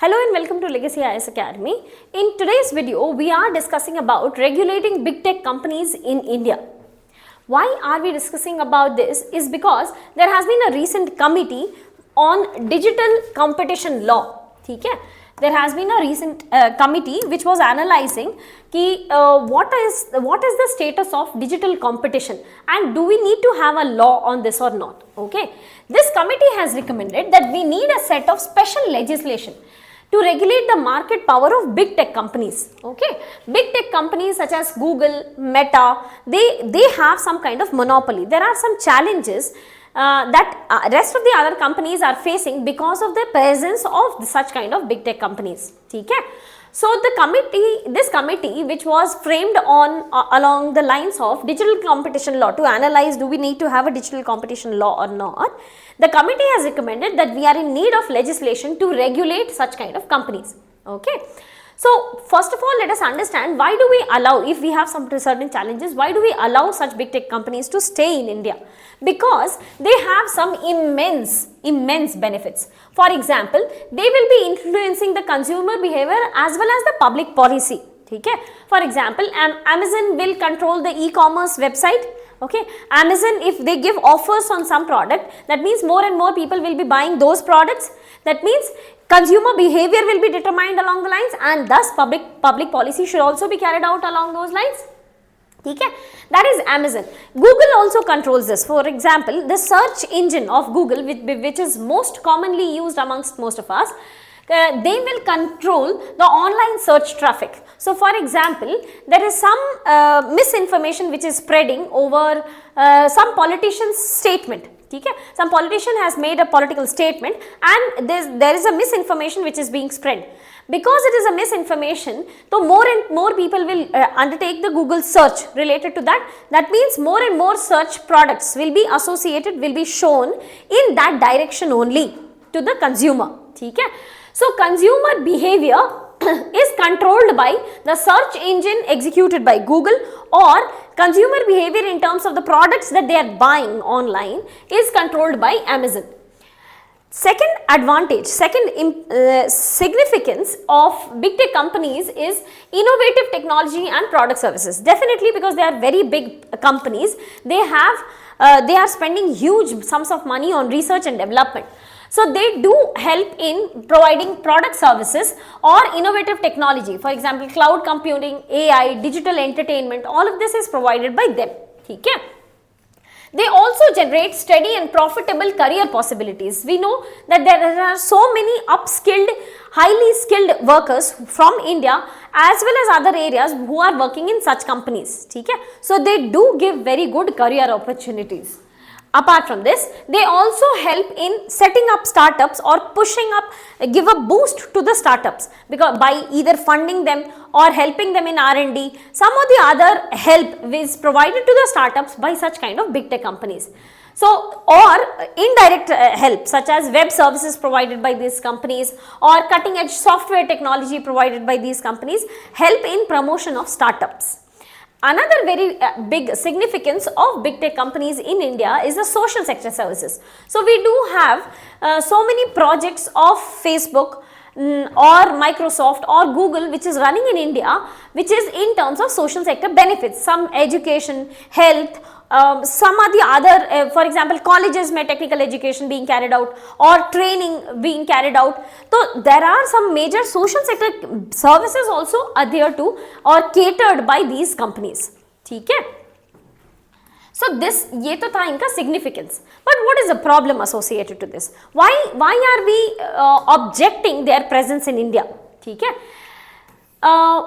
Hello and welcome to Legacy IAS Academy. In today's video, we are discussing about regulating big tech companies in India. Why are we discussing about this is because there has been a recent committee on digital competition law. ठीक है? There has been a recent committee which was analyzing कि what is the status of digital competition and do we need to have a law on this or not. Okay, this committee has recommended that we need a set of special legislation to regulate the market power of big tech companies. Okay, big tech companies such as Google, Meta, they have some kind of monopoly. There are some challenges that rest of the other companies are facing because of the presence of such kind of big tech companies. Okay? So this committee which was framed on along the lines of digital competition law to analyze do we need to have a digital competition law or not, the committee has recommended that we are in need of legislation to regulate such kind of companies. Okay. So first of all, let us understand why do we allow, if we have some certain challenges, why do we allow such big tech companies to stay in India? Because they have some immense benefits. For example, they will be influencing the consumer behavior as well as the public policy. Okay? For example, Amazon will control the e-commerce website. Okay, Amazon, if they give offers on some product, that means more and more people will be buying those products. That means consumer behavior will be determined along the lines, and thus public policy should also be carried out along those lines. Okay, that is Amazon. Google also controls this. For example, the search engine of Google, which is most commonly used amongst most of us, they will control the online search traffic. So, for example, there is some misinformation which is spreading over some politician's statement. Okay? Some politician has made a political statement and there is a misinformation which is being spread. Because it is a misinformation, so more and more people will undertake the Google search related to that. That means more and more search products will be associated, will be shown in that direction only to the consumer. Okay? So, consumer behavior is controlled by the search engine executed by Google, or consumer behavior in terms of the products that they are buying online is controlled by Amazon. Second advantage, significance of big tech companies is innovative technology and product services. Definitely, because they are very big companies, they are spending huge sums of money on research and development. So, they do help in providing product services or innovative technology. For example, cloud computing, AI, digital entertainment, all of this is provided by them. Okay? They also generate steady and profitable career possibilities. We know that there are so many upskilled, highly skilled workers from India as well as other areas who are working in such companies. Okay? So, they do give very good career opportunities. Apart from this, they also help in setting up startups or pushing up, give a boost to the startups because by either funding them or helping them in R&D, some of the other help is provided to the startups by such kind of big tech companies. So, or indirect help such as web services provided by these companies or cutting edge software technology provided by these companies help in promotion of startups. Another very big significance of big tech companies in India is the social sector services. So, we do have so many projects of Facebook or Microsoft or Google which is running in India, which is in terms of social sector benefits, some education, health, some of the other, for example, colleges may technical education being carried out or training being carried out. So, there are some major social sector services also adhered to or catered by these companies. Okay? So, ये तो था इनका significance. But what is the problem associated to this? Why are we objecting their presence in India? ठीक है?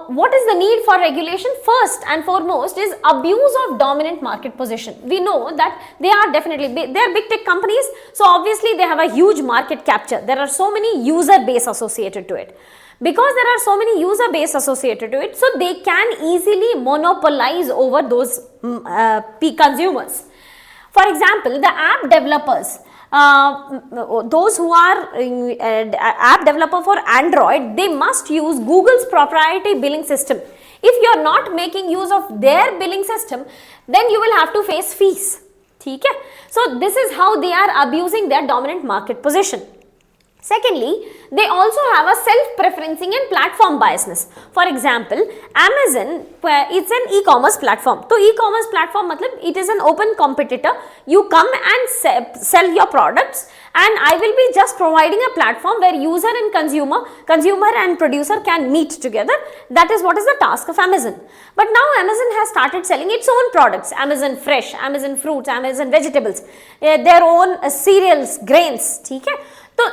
What is the need for regulation? First and foremost is abuse of dominant market position. We know that they are definitely they are big tech companies, so obviously they have a huge market capture. There are so many user base associated to it. Because there are so many user base associated to it, so they can easily monopolize over those consumers. For example, the app developers, those who are app developer for Android, they must use Google's proprietary billing system. If you are not making use of their billing system, then you will have to face fees. So, this is how they are abusing their dominant market position. Secondly, they also have a self-preferencing and platform biasness. For example, Amazon, it's an e-commerce platform. So, e-commerce platform, it is an open competitor. You come and sell your products, and I will be just providing a platform where user and consumer and producer can meet together. That is what is the task of Amazon. But now Amazon has started selling its own products. Amazon Fresh, Amazon Fruits, Amazon Vegetables, their own cereals, grains. Okay? So,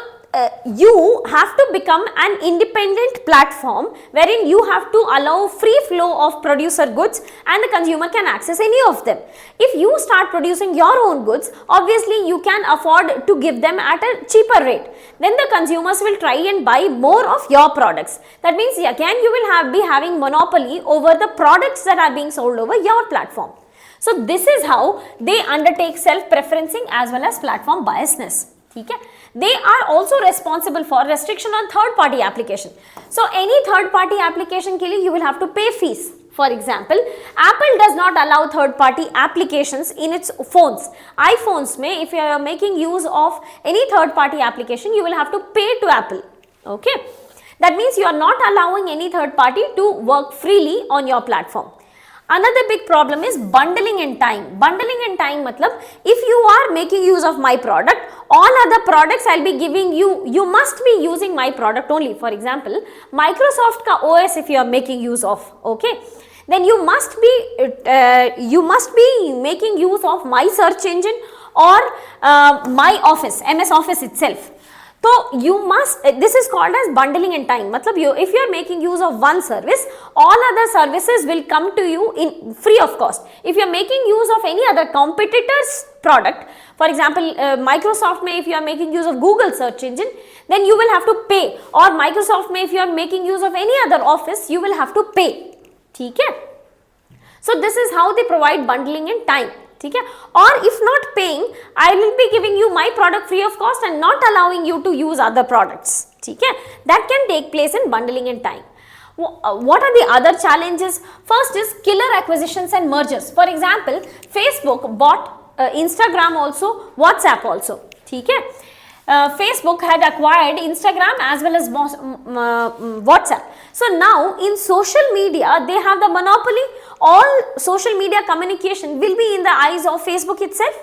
you have to become an independent platform wherein you have to allow free flow of producer goods and the consumer can access any of them. If you start producing your own goods, obviously you can afford to give them at a cheaper rate. Then the consumers will try and buy more of your products. That means again you will be having monopoly over the products that are being sold over your platform. So this is how they undertake self-preferencing as well as platform biasness. Okay? They are also responsible for restriction on third party application. So any third party application ke liye you will have to pay fees. For example, Apple does not allow third party applications in its phones. iPhones may, if you are making use of any third party application, you will have to pay to Apple. Okay? That means you are not allowing any third party to work freely on your platform. Another big problem is bundling in time. Bundling in time matlab, if you are making use of my product, all other products I will be giving you, you must be using my product only. For example, Microsoft ka OS if you are making use of, okay, then you must be making use of my search engine or my Office, MS Office itself. So you must, this is called as bundling in time. Matlab if you are making use of one service, all other services will come to you in free of cost. If you are making use of any other competitor's product, for example, Microsoft may, if you are making use of Google search engine, then you will have to pay, or Microsoft may, if you are making use of any other office, you will have to pay. Okay? So this is how they provide bundling in time. Okay? Or if not paying, I will be giving you my product free of cost and not allowing you to use other products. Okay? That can take place in bundling in time. What are the other challenges? First is killer acquisitions and mergers. For example, Facebook bought Instagram also, WhatsApp also. Okay? Facebook had acquired Instagram as well as WhatsApp. So now in social media, they have the monopoly. All social media communication will be in the eyes of Facebook itself.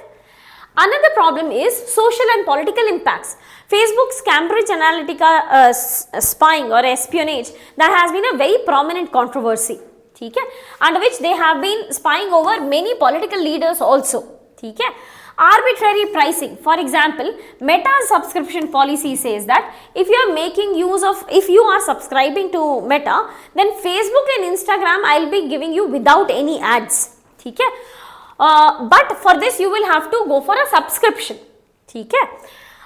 Another problem is social and political impacts. Facebook's Cambridge Analytica spying or espionage, that has been a very prominent controversy, okay, under which they have been spying over many political leaders also. Okay. Arbitrary pricing. For example, Meta's subscription policy says that if you are making use of, if you are subscribing to Meta, then Facebook and Instagram I will be giving you without any ads. Okay. But for this you will have to go for a subscription. Okay.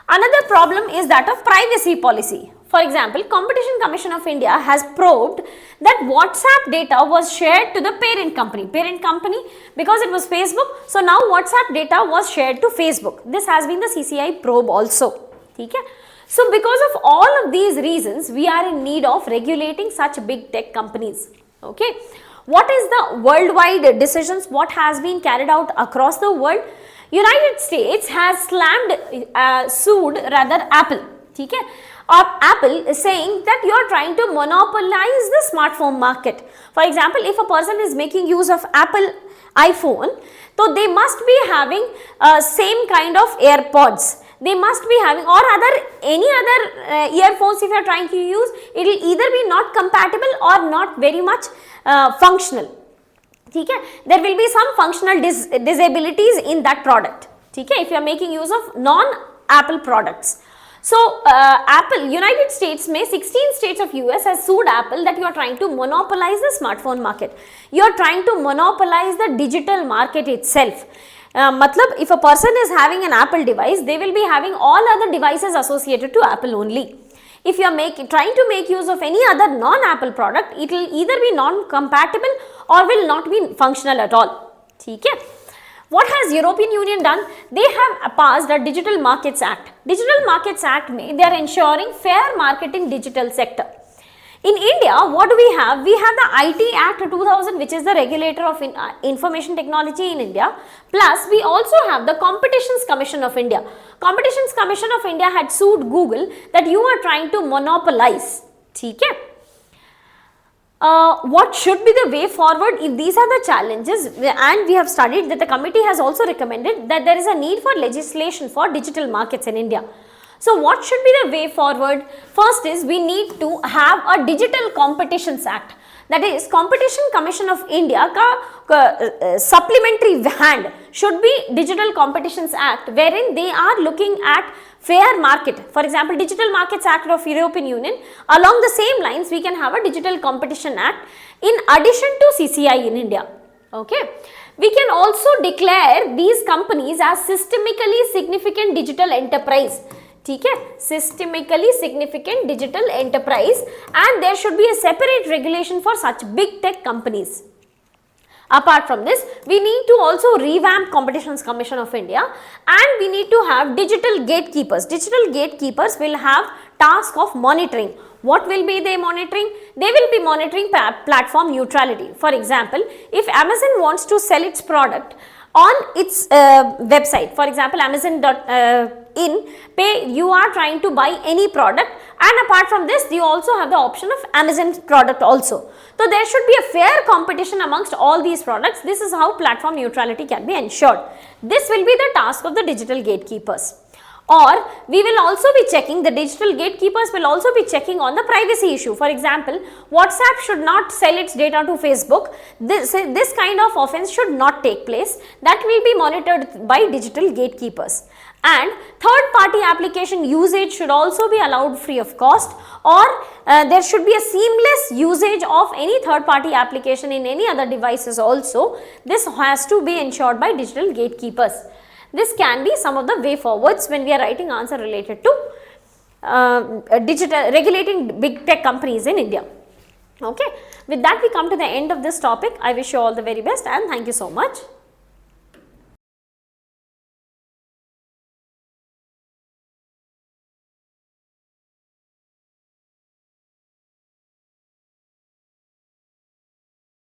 Another problem is that of privacy policy. For example, Competition Commission of India has probed that WhatsApp data was shared to the parent company. Because it was Facebook, so now WhatsApp data was shared to Facebook. This has been the CCI probe also. Okay? So because of all of these reasons, we are in need of regulating such big tech companies. Okay? What is the worldwide decisions? What has been carried out across the world? United States has sued Apple. Okay? Or Apple is saying that you are trying to monopolize the smartphone market. For example, if a person is making use of Apple iPhone, so they must be having same kind of AirPods. They must be having, or any other earphones if you are trying to use, it will either be not compatible or not very much functional. Okay? There will be some functional disabilities in that product. Okay? If you are making use of non-Apple products. So, United States 16 states of US has sued Apple that you are trying to monopolize the smartphone market. You are trying to monopolize the digital market itself. Matlab, if a person is having an Apple device, they will be having all other devices associated to Apple only. If you are trying to make use of any other non-Apple product, it will either be non-compatible or will not be functional at all. Okay? What has European Union done? They have passed a Digital Markets Act. Digital Markets Act they are ensuring fair market in digital sector. In India, what do we have? We have the IT Act 2000, which is the regulator of information technology in India. Plus, we also have the Competitions Commission of India. Competitions Commission of India had sued Google that you are trying to monopolize. Okay? What should be the way forward if these are the challenges, and we have studied that the committee has also recommended that there is a need for legislation for digital markets in India. So, what should be the way forward? First is we need to have a Digital Competitions Act. That is, Competition Commission of India ka supplementary hand should be Digital Competitions Act, wherein they are looking at fair market. For example, Digital Markets Act of European Union. Along the same lines, we can have a Digital Competition Act in addition to CCI in India. Okay. We can also declare these companies as systemically significant digital enterprise. ठीक है, systemically significant digital enterprise, and there should be a separate regulation for such big tech companies. Apart from this, we need to also revamp Competitions Commission of India, and we need to have digital gatekeepers. Digital gatekeepers will have task of monitoring. What will be they monitoring? They will be monitoring platform neutrality. For example, if Amazon wants to sell its product on its website, for example, Amazon.in, you are trying to buy any product, and apart from this, you also have the option of Amazon product also. So, there should be a fair competition amongst all these products. This is how platform neutrality can be ensured. This will be the task of the digital gatekeepers. Or we will also be checking, the digital gatekeepers will also be checking on the privacy issue. For example, WhatsApp should not sell its data to Facebook. This kind of offense should not take place. That will be monitored by digital gatekeepers. And third party application usage should also be allowed free of cost, or there should be a seamless usage of any third party application in any other devices also. This has to be ensured by digital gatekeepers. This can be some of the way forwards when we are writing answer related to regulating big tech companies in India. Okay. With that, we come to the end of this topic. I wish you all the very best, and thank you so much.